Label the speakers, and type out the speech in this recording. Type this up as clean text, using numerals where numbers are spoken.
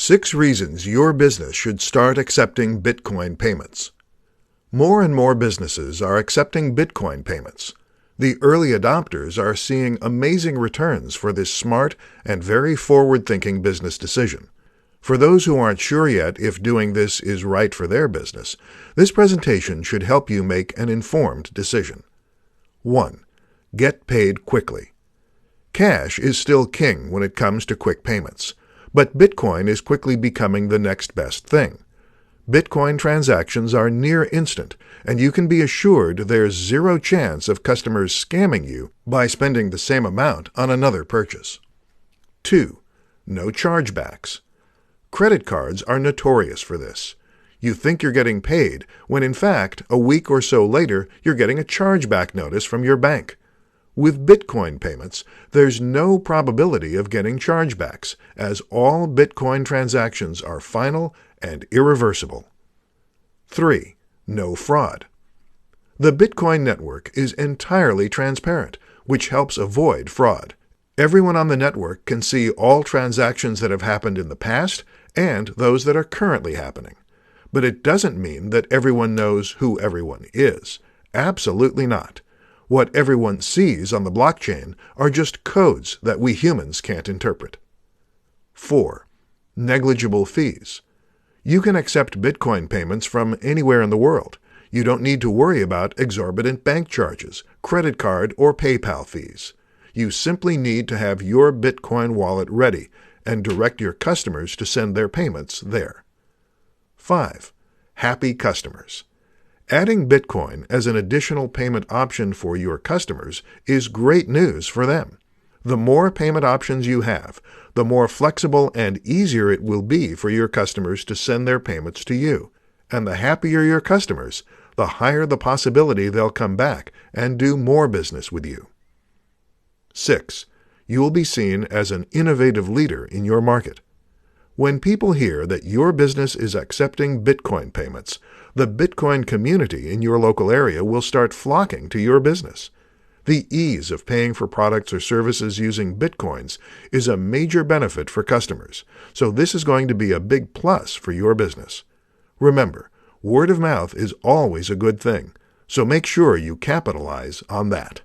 Speaker 1: 6 reasons your business should start accepting Bitcoin payments. More and more businesses are accepting Bitcoin payments. The early adopters are seeing amazing returns for this smart and very forward-thinking business decision. For those who aren't sure yet if doing this is right for their business, this presentation should help you make an informed decision. 1. Get paid quickly. Cash is still king when it comes to quick payments, but Bitcoin is quickly becoming the next best thing. Bitcoin transactions are near instant, and you can be assured there's zero chance of customers scamming you by spending the same amount on another purchase. 2. No chargebacks. Credit cards are notorious for this. You think you're getting paid, when in fact, a week or so later, you're getting a chargeback notice from your bank. With Bitcoin payments, there's no probability of getting chargebacks, as all Bitcoin transactions are final and irreversible. 3. No fraud. The Bitcoin network is entirely transparent, which helps avoid fraud. Everyone on the network can see all transactions that have happened in the past and those that are currently happening. But it doesn't mean that everyone knows who everyone is. Absolutely not. What everyone sees on the blockchain are just codes that we humans can't interpret. 4. Negligible fees. You can accept Bitcoin payments from anywhere in the world. You don't need to worry about exorbitant bank charges, credit card, or PayPal fees. You simply need to have your Bitcoin wallet ready and direct your customers to send their payments there. 5. Happy customers. Adding Bitcoin as an additional payment option for your customers is great news for them. The more payment options you have, the more flexible and easier it will be for your customers to send their payments to you. And the happier your customers, the higher the possibility they'll come back and do more business with you. 6. You will be seen as an innovative leader in your market. When people hear that your business is accepting Bitcoin payments, the Bitcoin community in your local area will start flocking to your business. The ease of paying for products or services using Bitcoins is a major benefit for customers, so this is going to be a big plus for your business. Remember, word of mouth is always a good thing, so make sure you capitalize on that.